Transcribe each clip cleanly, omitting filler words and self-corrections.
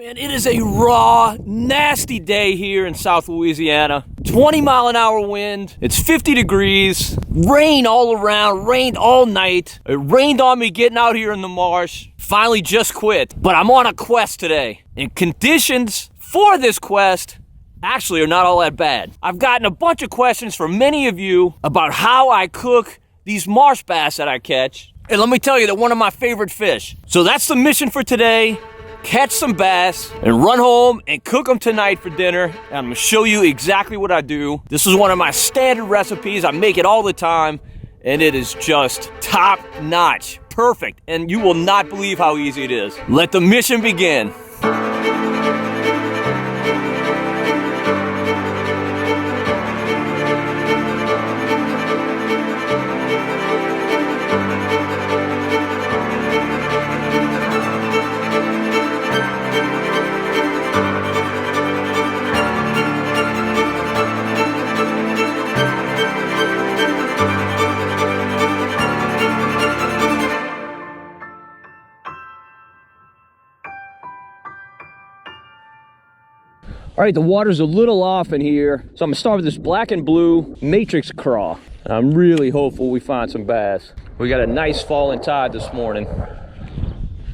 Man, it is a raw, nasty day here in South Louisiana. 20-mile-an-hour wind. It's 50 degrees. Rain all around. Rained all night. It rained on me getting out here in the marsh. Finally just quit. But I'm on a quest today. And conditions for this quest actually are not all that bad. I've gotten a bunch of questions from many of you about how I cook these marsh bass that I catch. And let me tell you, they're one of my favorite fish. So that's the mission for today. Catch some bass and run home and cook them tonight for dinner. And I'm gonna show you exactly what I do. This is one of my standard recipes. I make it all the time and it is just top notch, perfect. And you will not believe how easy it is. Let the mission begin. All right, the water's a little off in here, so I'm gonna start with this black and blue matrix craw. I'm really hopeful we find some bass. We got a nice falling tide this morning,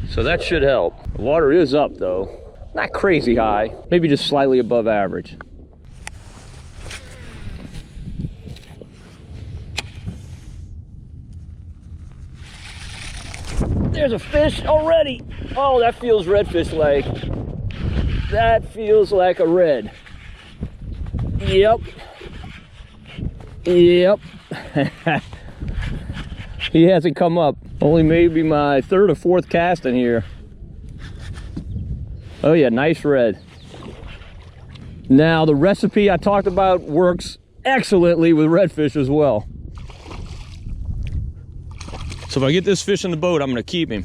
so that should help. The water is up though, not crazy high, maybe just slightly above average. There's a fish already. Oh, that feels redfish-like. That feels like a red. Yep. Yep. He hasn't come up. Only maybe my third or fourth cast in here. Oh yeah, nice red. Now the recipe I talked about works excellently with redfish as well. So if I get this fish in the boat, I'm gonna keep him.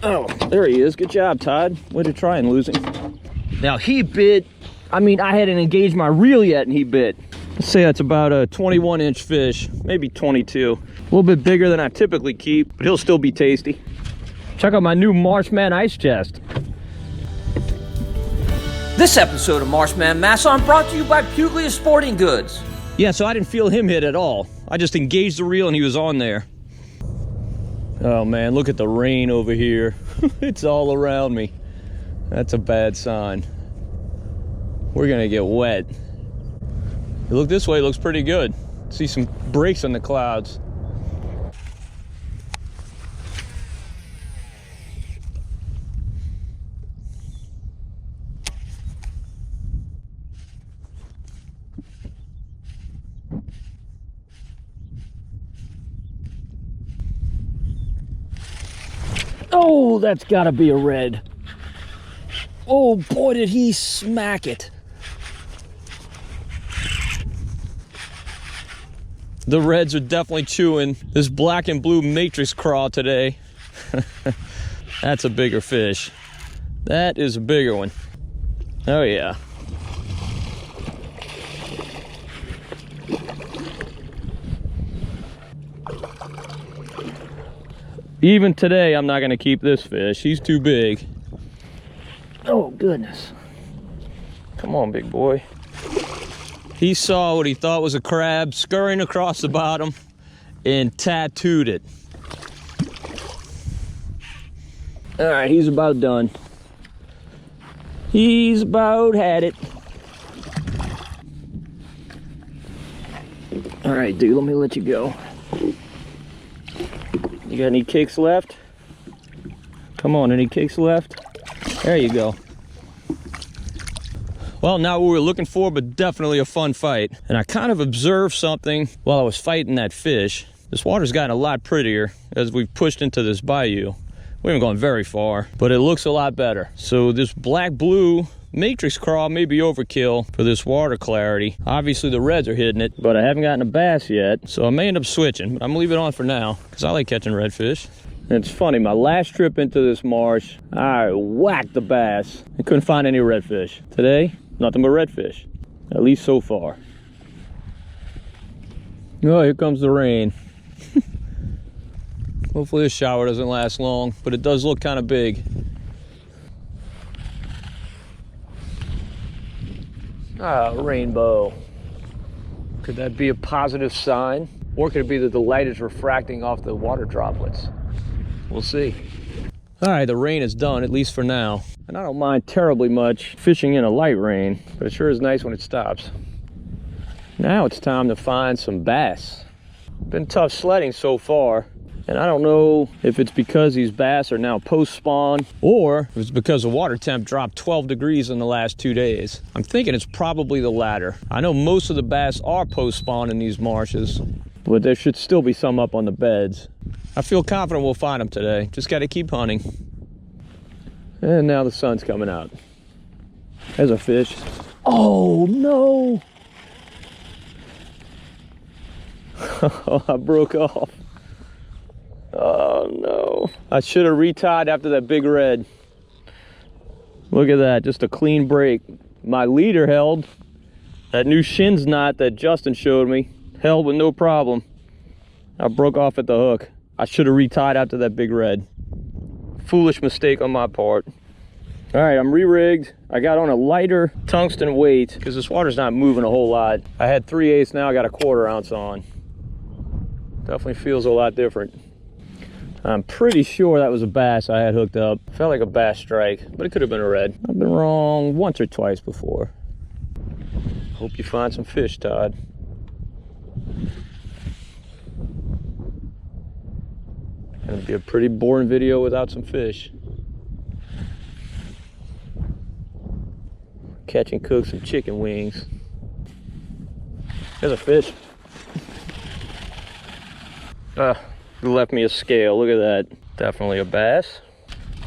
Oh, there he is. Good job, Todd. Way to try and lose him. Now he bit, I hadn't engaged my reel yet and he bit. Let's say that's about a 21-inch fish, maybe 22. A little bit bigger than I typically keep, but he'll still be tasty. Check out my new Marsh Man ice chest. This episode of Marsh Man Masson brought to you by Puglia Sporting Goods. Yeah, so I didn't feel him hit at all. I just engaged the reel and he was on there. Oh man, look at the rain over here. It's all around me. That's a bad sign. We're gonna get wet. You look this way, it looks pretty good. See some breaks in the clouds. Oh, that's gotta be a red. Oh boy, did he smack it. The reds are definitely chewing this black and blue matrix craw today. That's a bigger fish. That is a bigger one. Oh yeah. Even today, I'm not gonna keep this fish. He's too big. Oh goodness. Come on, big boy. He saw what he thought was a crab scurrying across the bottom and tattooed it. All right, he's about done. He's about had it. All right, dude, let me let you go. You got any kicks left? Come on, any kicks left? There you go. Well, not what we were looking for, but definitely a fun fight. And I kind of observed something while I was fighting that fish. This water's gotten a lot prettier as we've pushed into this bayou. We haven't gone very far, but it looks a lot better. So this black-blue matrix craw may be overkill for this water clarity. Obviously the reds are hitting it, but I haven't gotten a bass yet, so I may end up switching, but I'm gonna leave it on for now because I like catching redfish. And it's funny, my last trip into this marsh, I whacked the bass and couldn't find any redfish. Today, nothing but redfish, at least so far. Oh, here comes the rain. Hopefully this shower doesn't last long, but it does look kind of big. Ah, rainbow. Could that be a positive sign? Or could it be that the light is refracting off the water droplets? We'll see. All right, the rain is done, at least for now. And I don't mind terribly much fishing in a light rain, but it sure is nice when it stops. Now it's time to find some bass. Been tough sledding so far, and I don't know if it's because these bass are now post-spawn or if it's because the water temp dropped 12 degrees in the last 2 days. I'm thinking it's probably the latter. I know most of the bass are post-spawn in these marshes, but there should still be some up on the beds. I feel confident we'll find them today. Just got to keep hunting. And now the sun's coming out. There's a fish. Oh, no! I broke off. Oh, no. I should have retied after that big red. Look at that, just a clean break. My leader held. That new shins knot that Justin showed me held with no problem. I broke off at the hook. I should have retied after that big red. Foolish mistake on my part. All right, I'm re-rigged. I got on a lighter tungsten weight because this water's not moving a whole lot. I had 3/8, now I got a 1/4 ounce on. Definitely feels a lot different. I'm pretty sure that was a bass I had hooked up. Felt like a bass strike, but it could have been a red. I've been wrong once or twice before. Hope you find some fish, Todd. Gonna be a pretty boring video without some fish. Catch and cook some chicken wings. There's a fish. He left me a scale, look at that. Definitely a bass.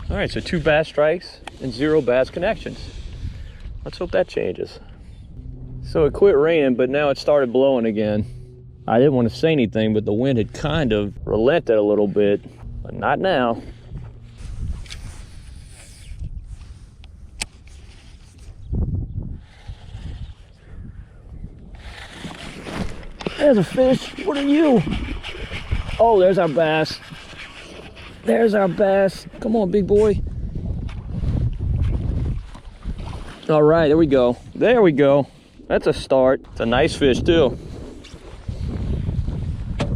All right, so 2 bass strikes and 0 bass connections. Let's hope that changes. So it quit raining, but now it started blowing again. I didn't want to say anything, but the wind had kind of relented a little bit, but not now. There's a fish. What are you? Oh, there's our bass. There's our bass. Come on, big boy. All right, there we go. There we go. That's a start. It's a nice fish, too.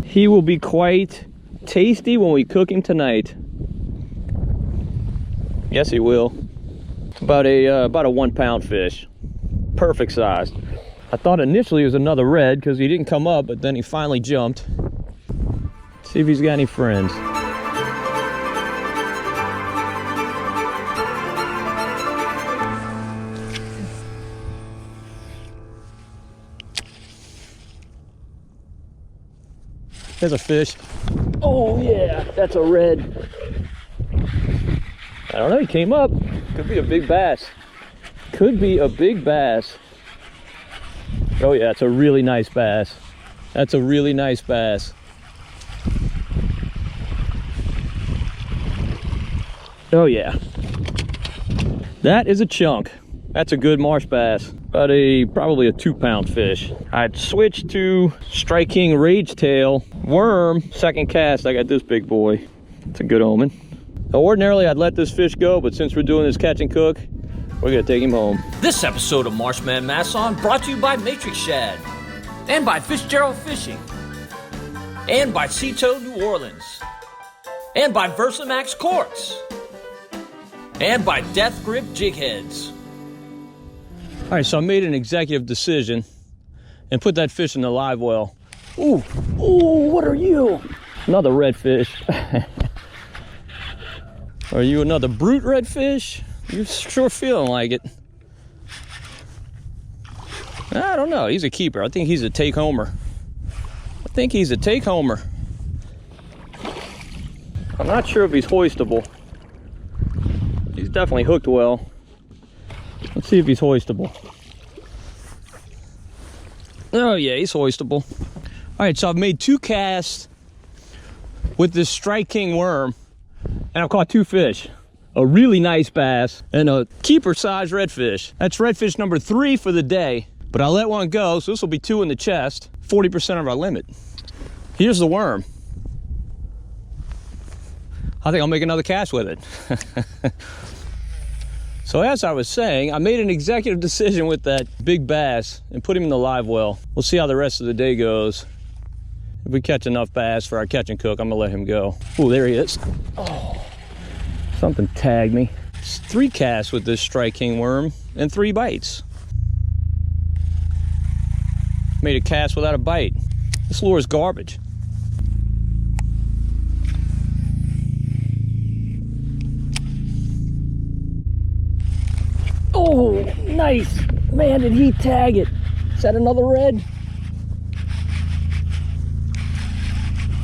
He will be quite tasty when we cook him tonight. Yes, he will. It's about a 1 pound fish. Perfect size. I thought initially it was another red because he didn't come up, but then he finally jumped. See if he's got any friends. There's a fish. Oh yeah, that's a red. I don't know, he came up. Could be a big bass. Could be a big bass. Oh yeah, it's a really nice bass. That's a really nice bass. Oh yeah. That is a chunk. That's a good marsh bass. About probably a 2 pound fish. I'd switched to Strike King Rage Tail worm. Second cast, I got this big boy. It's a good omen. Now, ordinarily, I'd let this fish go, but since we're doing this catch and cook, we're gonna take him home. This episode of Marsh Man Masson brought to you by Matrix Shad, and by Fitzgerald Fishing, and by Cito New Orleans, and by Versamax Corks, and by Death Grip Jig Heads. All right, so I made an executive decision and put that fish in the live well. Ooh, ooh, what are you? Another redfish. Are you another brute redfish? You're sure feeling like it. I don't know, he's a keeper. I think he's a take-homer. I think he's a take-homer. I'm not sure if he's hoistable. He's definitely hooked well. Let's see if he's hoistable. Oh yeah, he's hoistable. All right, so I've made 2 casts with this Strike King worm, and I've caught 2 fish. A really nice bass and a keeper size redfish. That's redfish number 3 for the day, but I let one go, so this will be 2 in the chest, 40% of our limit. Here's the worm. I think I'll make another cast with it. So as I was saying, I made an executive decision with that big bass and put him in the live well. We'll see how the rest of the day goes. If we catch enough bass for our catch and cook, I'm gonna let him go. Oh, there he is. Oh, something tagged me. It's 3 casts with this strike king worm and 3 bites. Made a cast without a bite. This lure is garbage. Oh, nice. Man, did he tag it. Is that another red?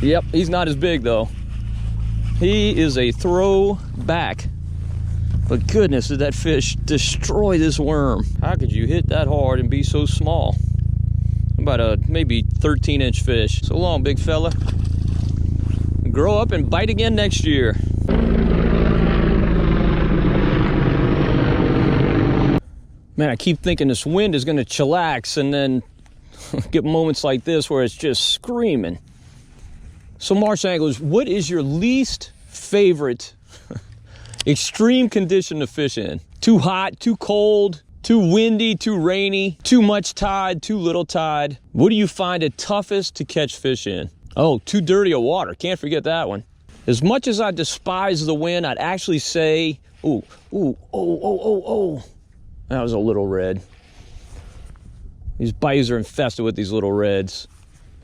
Yep, he's not as big though. He is a throwback. But goodness, did that fish destroy this worm. How could you hit that hard and be so small? About a maybe 13-inch fish. So long, big fella. Grow up and bite again next year. Man, I keep thinking this wind is gonna chillax and then get moments like this where it's just screaming. So marsh anglers, what is your least favorite extreme condition to fish in? Too hot, too cold, too windy, too rainy, too much tide, too little tide? What do you find it toughest to catch fish in? Oh, too dirty of water, can't forget that one. As much as I despise the wind, I'd actually say, that was a little red. These bayous are infested with these little reds.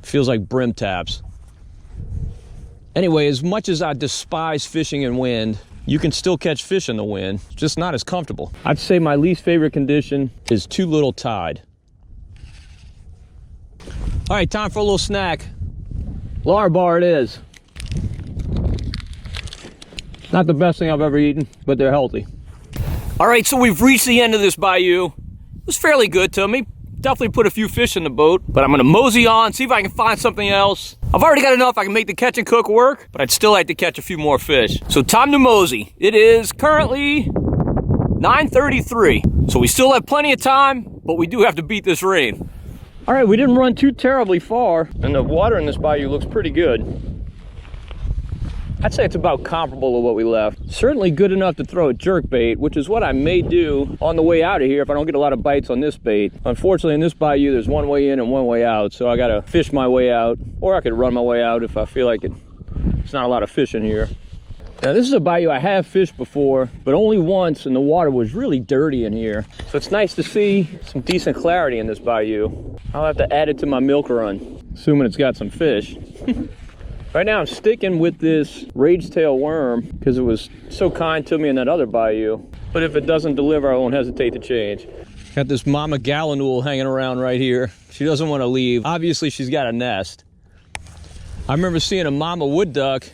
Feels like brim taps. Anyway, as much as I despise fishing in wind, you can still catch fish in the wind, it's just not as comfortable. I'd say my least favorite condition is too little tide. All right, time for a little snack. Lar-bar it is. Not the best thing I've ever eaten, but they're healthy. All right, so we've reached the end of this bayou. It was fairly good to me. Definitely put a few fish in the boat, but I'm gonna mosey on, see if I can find something else. I've already got enough I can make the catch and cook work, but I'd still like to catch a few more fish. So time to mosey. It is currently 9:33, so we still have plenty of time, but we do have to beat this rain. All right, we didn't run too terribly far, and the water in this bayou looks pretty good. I'd say it's about comparable to what we left. Certainly good enough to throw a jerk bait, which is what I may do on the way out of here if I don't get a lot of bites on this bait. Unfortunately, in this bayou, there's one way in and one way out, so I gotta fish my way out, or I could run my way out if I feel like it's not a lot of fish in here. Now, this is a bayou I have fished before, but only once, and the water was really dirty in here. So it's nice to see some decent clarity in this bayou. I'll have to add it to my milk run, assuming it's got some fish. Right now I'm sticking with this rage tail worm because it was so kind to me in that other bayou. But if it doesn't deliver, I won't hesitate to change. Got this mama gallinule hanging around right here. She doesn't want to leave. Obviously she's got a nest. I remember seeing a mama wood duck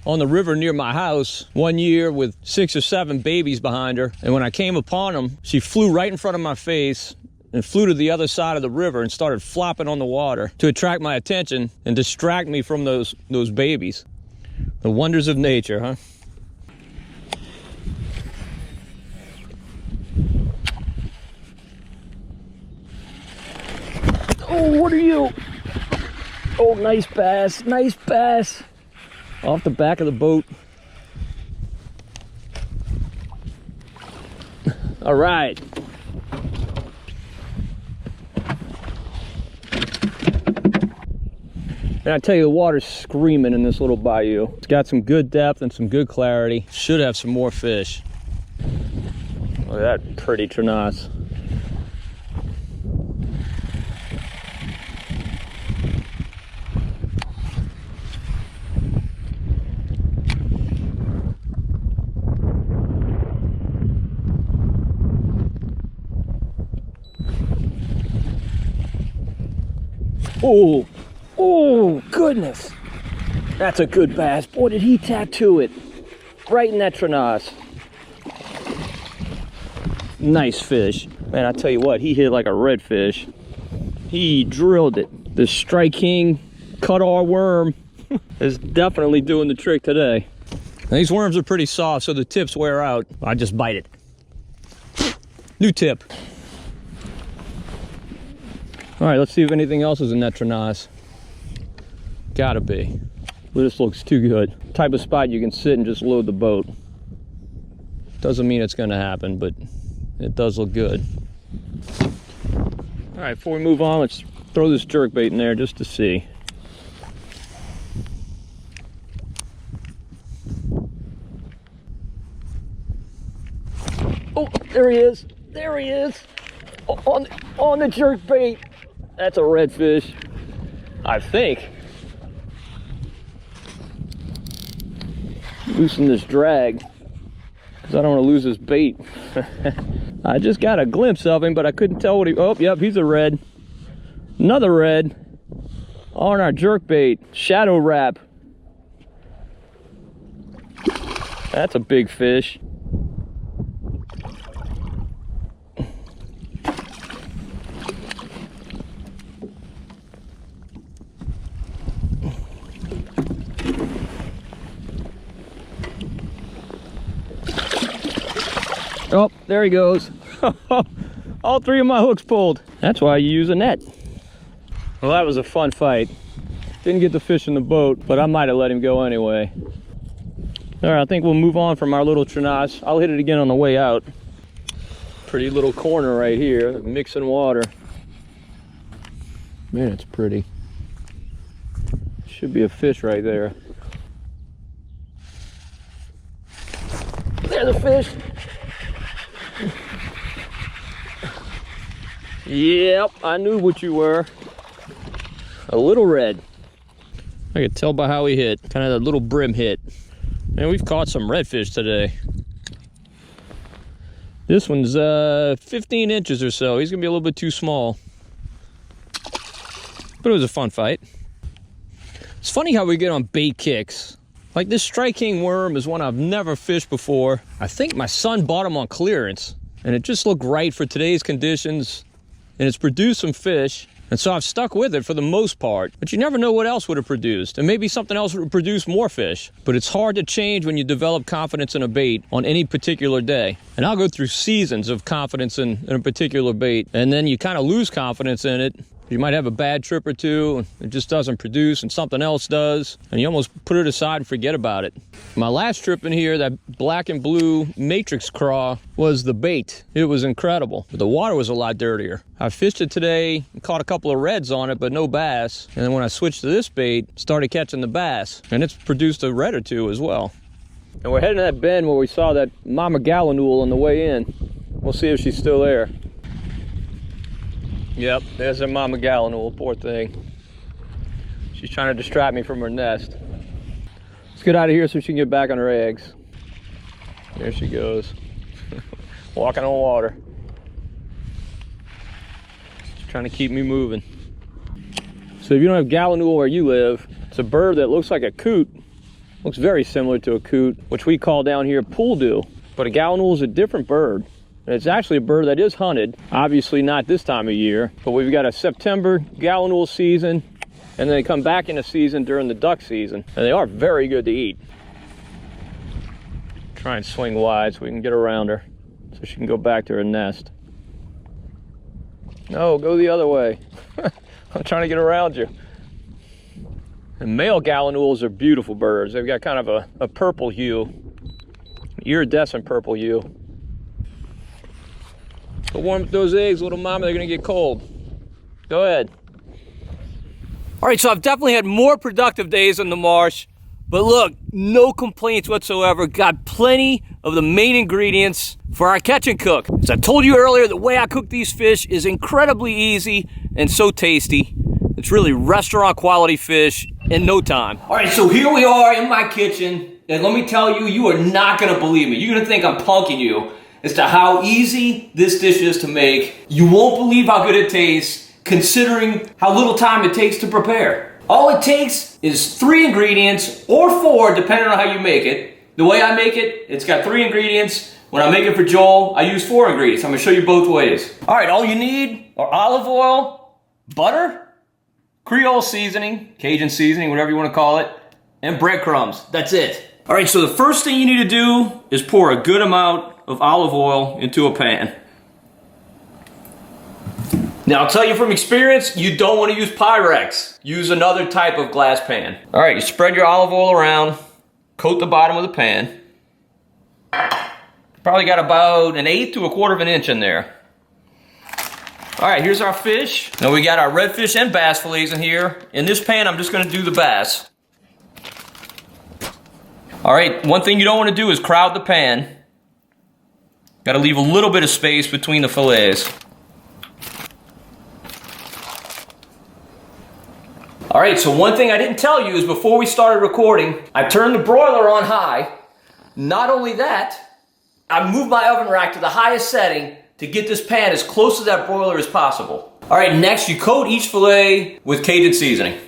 on the river near my house one year with 6 or 7 babies behind her. And when I came upon them, she flew right in front of my face and flew to the other side of the river and started flopping on the water to attract my attention and distract me from those babies. The wonders of nature, huh? Oh, what are you? Oh, nice bass, nice bass. Off the back of the boat. All right. And I tell you, the water's screaming in this little bayou. It's got some good depth and some good clarity. Should have some more fish. Look at that pretty trenasse. Oh, oh, goodness. That's a good bass. Boy, did he tattoo it. Right in that trenasse. Nice fish. Man, I tell you what, he hit like a redfish. He drilled it. The Strike King cut-R worm is definitely doing the trick today. Now, these worms are pretty soft, so the tips wear out. I just bite it. New tip. All right, let's see if anything else is in that trenasse. Gotta be. This looks too good. Type of spot you can sit and just load the boat. Doesn't mean it's gonna happen, but it does look good. All right, before we move on, let's throw this jerkbait in there just to see. Oh, there he is. There he is. On the jerkbait. That's a redfish, I think. Loosen this drag, because I don't want to lose this bait. I just got a glimpse of him, but I couldn't tell what he... Oh, yep, he's a red. Another red on our jerkbait. Shadow wrap. That's a big fish. Oh, there he goes. All three of my hooks pulled. That's why you use a net. Well, that was a fun fight. Didn't get the fish in the boat, but I might have let him go anyway. All right, I think we'll move on from our little trenasse. I'll hit it again on the way out. Pretty little corner right here, mixing water. Man, it's pretty. Should be a fish right there. There's a fish. Yep, I knew what you were. A little red. I could tell by how he hit. Kind of that little brim hit. And we've caught some redfish today. This one's 15 inches or so. He's gonna be a little bit too small. But it was a fun fight. It's funny how we get on bait kicks. Like this Strike King worm is one I've never fished before. I think my son bought him on clearance, and it just looked right for today's conditions. And it's produced some fish, and so I've stuck with it for the most part. But you never know what else would have produced, and maybe something else would have produced more fish. But it's hard to change when you develop confidence in a bait on any particular day. And I'll go through seasons of confidence in a particular bait, and then you kind of lose confidence in it. You might have a bad trip or two, and it just doesn't produce, and something else does, and you almost put it aside and forget about it. My last trip in here, that black and blue matrix craw was the bait. It was incredible, but the water was a lot dirtier. I fished it today and caught a couple of reds on it, but no bass. And then when I switched to this bait, started catching the bass, and it's produced a red or two as well. And we're heading to that bend where we saw that mama gallinool on the way in. We'll see if she's still there. Yep, there's a mama gallinool, poor thing. She's trying to distract me from her nest. Let's get out of here so she can get back on her eggs. There she goes. Walking on water. She's trying to keep me moving. So if you don't have gallinool where you live, it's a bird that looks like a coot. Looks very similar to a coot, which we call down here pool dew. But a gallinool is a different bird. And it's actually a bird that is hunted, obviously not this time of year, but we've got a September gallinool season, and then they come back in a season during the duck season, and they are very good to eat. Try and swing wide so we can get around her, so she can go back to her nest. No, go the other way. I'm trying to get around you. And male gallinools are beautiful birds. They've got kind of a purple hue, an iridescent purple hue. Go warm up those eggs, little mama, they're gonna get cold. Go ahead. All right, so I've definitely had more productive days in the marsh, but look, no complaints whatsoever. Got plenty of the main ingredients for our catch and cook. As I told you earlier, the way I cook these fish is incredibly easy and so tasty. It's really restaurant quality fish in no time. All right, so here we are in my kitchen, and let me tell you, you are not gonna believe me. You're gonna think I'm punking you as to how easy this dish is to make. You won't believe how good it tastes, considering how little time it takes to prepare. All it takes is 3 ingredients, or 4, depending on how you make it. The way I make it, it's got 3 ingredients. When I make it for Joel, I use 4 ingredients. I'm gonna show you both ways. All right, all you need are olive oil, butter, Creole seasoning, Cajun seasoning, whatever you wanna call it, and breadcrumbs. That's it. All right, so the first thing you need to do is pour a good amount of olive oil into a pan. Now, I'll tell you from experience, you don't want to use Pyrex. Use another type of glass pan. All right, you spread your olive oil around, coat the bottom of the pan. Probably got about 1/8 to 1/4 of an inch in there. All right, here's our fish. Now we got our redfish and bass fillets in here. In this pan, I'm just gonna do the bass. All right, one thing you don't want to do is crowd the pan. Got to leave a little bit of space between the fillets. All right, so one thing I didn't tell you is before we started recording, I turned the broiler on high. Not only that, I moved my oven rack to the highest setting to get this pan as close to that broiler as possible. All right, next you coat each fillet with Cajun seasoning.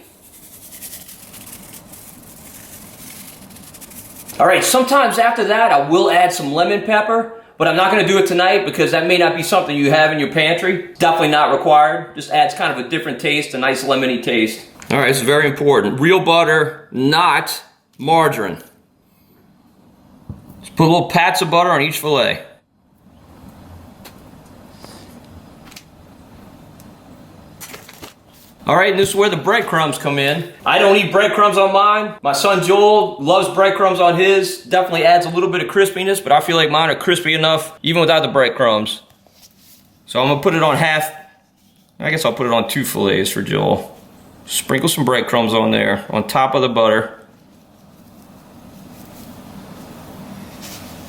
All right, sometimes after that I will add some lemon pepper, but I'm not gonna do it tonight because that may not be something you have in your pantry. Definitely not required. Just adds kind of a different taste, a nice lemony taste. All right, this is very important. Real butter, not margarine. Just put little pats of butter on each fillet. All right, and this is where the breadcrumbs come in. I don't eat breadcrumbs on mine. My son Joel loves breadcrumbs on his. Definitely adds a little bit of crispiness, but I feel like mine are crispy enough even without the breadcrumbs. So I'm gonna put it on half. I guess I'll put it on 2 fillets for Joel. Sprinkle some breadcrumbs on there, on top of the butter.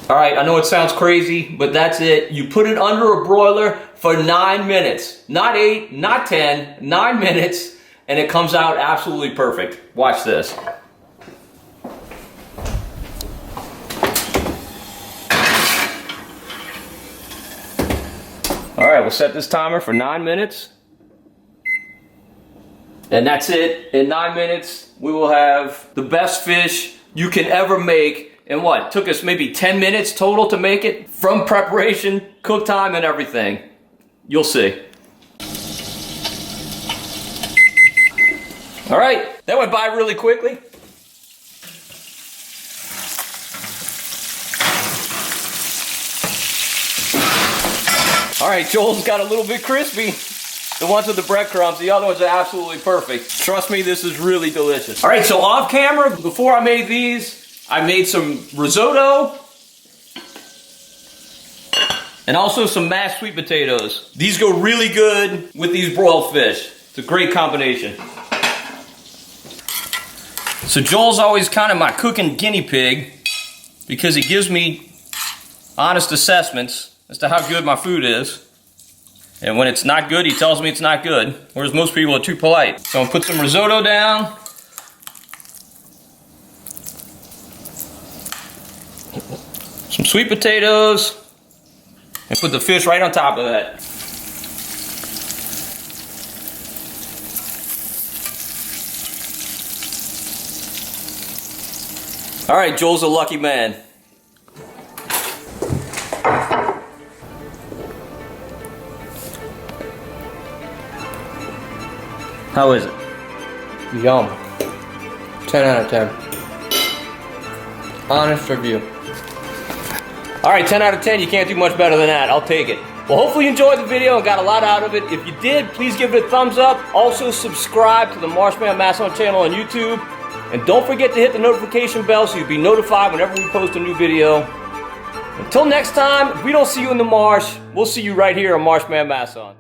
All right, I know it sounds crazy, but that's it. You put it under a broiler for 9 minutes. Not 8, not 10, 9 minutes, and it comes out absolutely perfect. Watch this. All right, we'll set this timer for 9 minutes. And that's it. In 9 minutes, we will have the best fish you can ever make. And what? Took us maybe 10 minutes total to make it, from preparation, cook time, and everything. You'll see. All right, that went by really quickly. All right, Joel's got a little bit crispy. The ones with the breadcrumbs, the other ones are absolutely perfect. Trust me, this is really delicious. All right, so off camera, before I made these, I made some risotto and also some mashed sweet potatoes. These go really good with these broiled fish. It's a great combination. So Joel's always kind of my cooking guinea pig because he gives me honest assessments as to how good my food is. And when it's not good, he tells me it's not good, whereas most people are too polite. So I'm gonna put some risotto down. Some sweet potatoes, and put the fish right on top of that. All right, Joel's a lucky man. How is it? Yum. 10 out of 10. Honest review. All right, 10 out of 10, you can't do much better than that. I'll take it. Well, hopefully you enjoyed the video and got a lot out of it. If you did, please give it a thumbs up. Also, subscribe to the Marsh Man Masson channel on YouTube. And don't forget to hit the notification bell so you'll be notified whenever we post a new video. Until next time, if we don't see you in the marsh, we'll see you right here on Marsh Man Masson.